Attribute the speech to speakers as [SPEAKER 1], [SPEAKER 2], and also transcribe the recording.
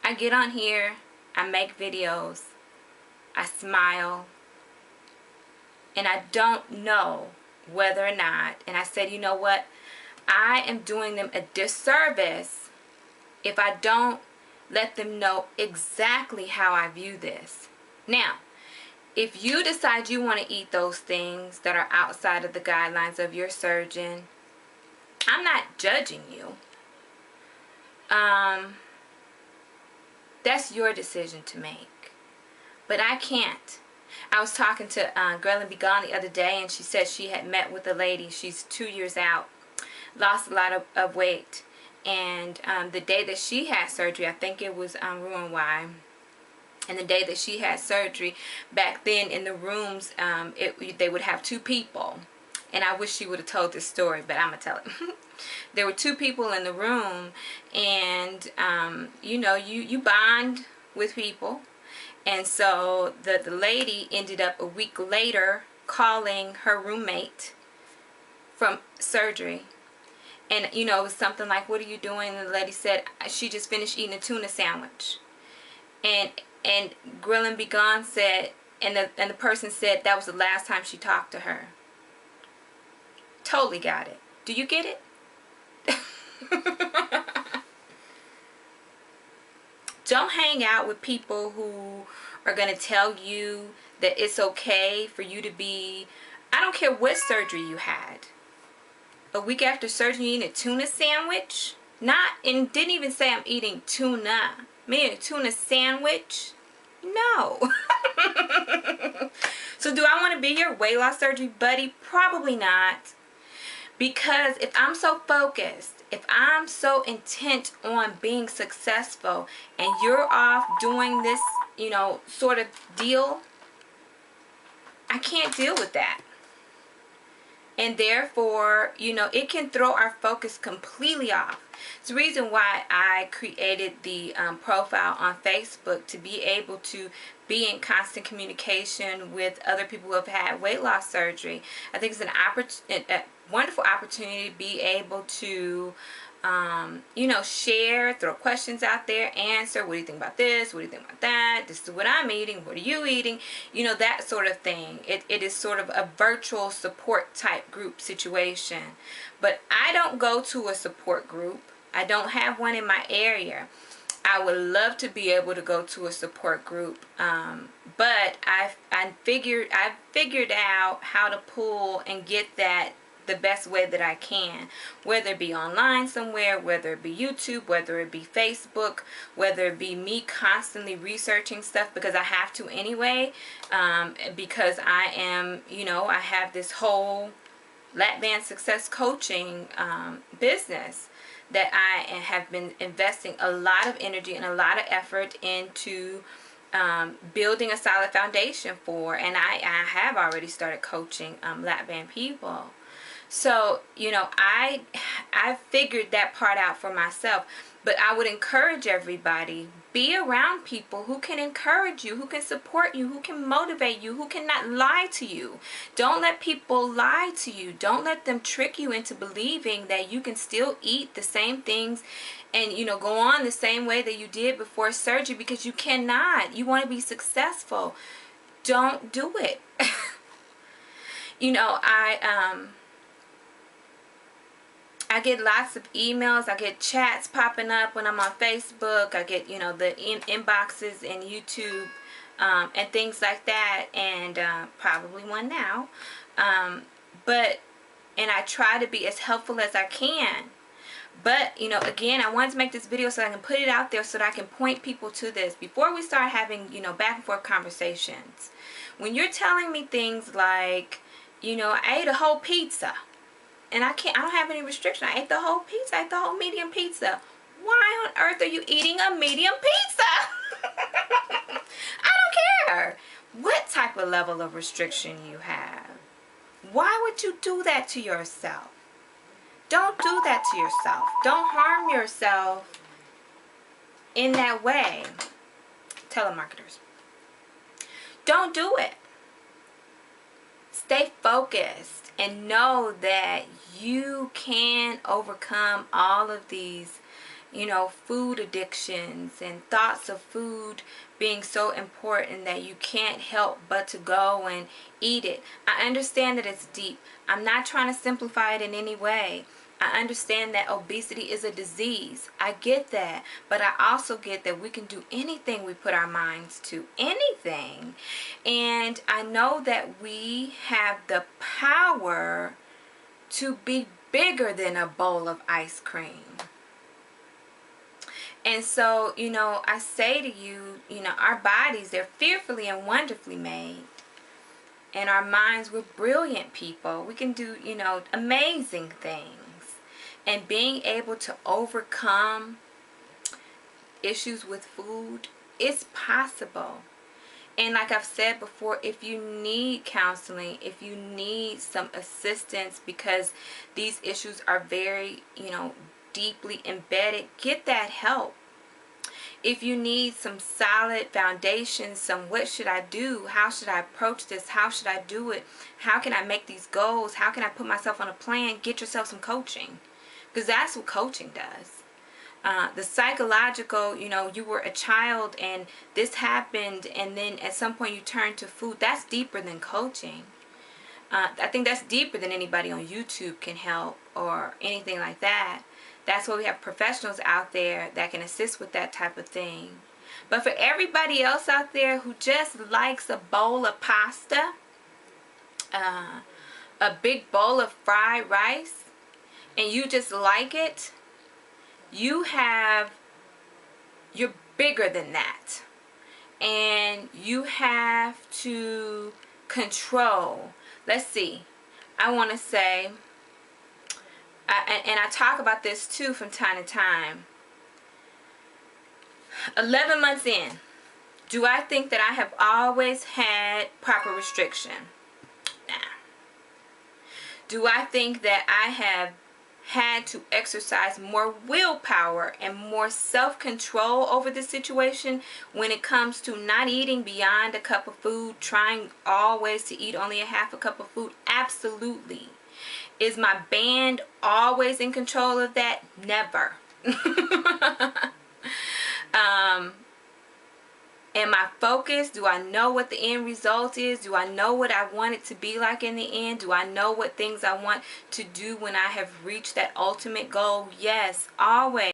[SPEAKER 1] I get on here, I make videos, I smile, and I don't know whether or not, and I said, you know what, I am doing them a disservice if I don't let them know exactly how I view this. Now, if you decide you want to eat those things that are outside of the guidelines of your surgeon, I'm not judging you. That's your decision to make. But I can't. I was talking to Girl and Be Gone the other day, and she said she had met with a lady. She's 2 years out, lost a lot of weight. And the day that she had surgery, I think it was Rouen-Y, and the day that she had surgery, back then in the rooms, they would have 2 people. And I wish she would have told this story, but I'm going to tell it. There were 2 people in the room, and you know, you bond with people. And so the lady ended up a week later calling her roommate from surgery. And, you know, it was something like, what are you doing? And the lady said, she just finished eating a tuna sandwich. And Grill and Be Gone said, and the person said that was the last time she talked to her. Totally got it. Do you get it? Don't hang out with people who are going to tell you that it's okay for you to be, I don't care what surgery you had. A week after surgery, you eating a tuna sandwich? And didn't even say I'm eating tuna. I'm eating a tuna sandwich? No. So do I want to be your weight loss surgery buddy? Probably not. Because if I'm so focused, if I'm so intent on being successful, and you're off doing this, you know, sort of deal, I can't deal with that. And therefore, you know, it can throw our focus completely off. It's the reason why I created the profile on Facebook, to be able to be in constant communication with other people who have had weight loss surgery. I think it's a wonderful opportunity to be able to you know, share, throw questions out there, answer, what do you think about this, what do you think about that, this is what I'm eating, what are you eating, you know, that sort of thing. It is sort of a virtual support type group situation. But I don't go to a support group. I don't have one in my area. I would love to be able to go to a support group, but I've figured out how to pull and get that the best way that I can, whether it be online somewhere, whether it be YouTube, whether it be Facebook, whether it be me constantly researching stuff, because I have to anyway, because I am, you know, I have this whole WLS Success coaching business that I have been investing a lot of energy and a lot of effort into building a solid foundation for, and I have already started coaching lap-band people. So, you know, I figured that part out for myself. But I would encourage everybody, be around people who can encourage you, who can support you, who can motivate you, who cannot lie to you. Don't let people lie to you. Don't let them trick you into believing that you can still eat the same things and, you know, go on the same way that you did before surgery, because you cannot. You want to be successful. Don't do it. You know, I get lots of emails, I get chats popping up when I'm on Facebook, I get, you know, the inboxes in YouTube, and things like that, and probably one now, and I try to be as helpful as I can. But, you know, again, I wanted to make this video so I can put it out there so that I can point people to this before we start having, you know, back and forth conversations. When you're telling me things like, you know, I ate a whole pizza, and I don't have any restriction. I ate the whole pizza. I ate the whole medium pizza. Why on earth are you eating a medium pizza? I don't care what type of level of restriction you have. Why would you do that to yourself? Don't do that to yourself. Don't harm yourself in that way. Telemarketers. Don't do it. Stay focused and know that you can overcome all of these, food addictions and thoughts of food being so important that you can't help but to go and eat it. I understand that it's deep. I'm not trying to simplify it in any way. I understand that obesity is a disease. I get that. But I also get that we can do anything we put our minds to. Anything. And I know that we have the power to be bigger than a bowl of ice cream. And so, I say to you, our bodies, they're fearfully and wonderfully made. And our minds, we're brilliant people. We can do, amazing things. And being able to overcome issues with food is possible. And like I've said before, if you need counseling, if you need some assistance because these issues are very, deeply embedded, get that help. If you need some solid foundation, some what should I do? How should I approach this? How should I do it? How can I make these goals? How can I put myself on a plan? Get yourself some coaching. Because that's what coaching does. The psychological, you were a child and this happened and then at some point you turned to food. That's deeper than coaching. I think that's deeper than anybody on YouTube can help or anything like that. That's why we have professionals out there that can assist with that type of thing. But for everybody else out there who just likes a bowl of pasta, a big bowl of fried rice, and you just like it, you're bigger than that. And you have to control. Let's see. I want to say, and I talk about this too from time to time. 11 months in, do I think that I have always had proper restriction? Nah. Do I think that I have had to exercise more willpower and more self-control over the situation when it comes to not eating beyond a cup of food, trying always to eat only a half a cup of food? Absolutely. Is my band always in control of that? Never. Am I focused? Do I know what the end result is? Do I know what I want it to be like in the end? Do I know what things I want to do when I have reached that ultimate goal? Yes, always.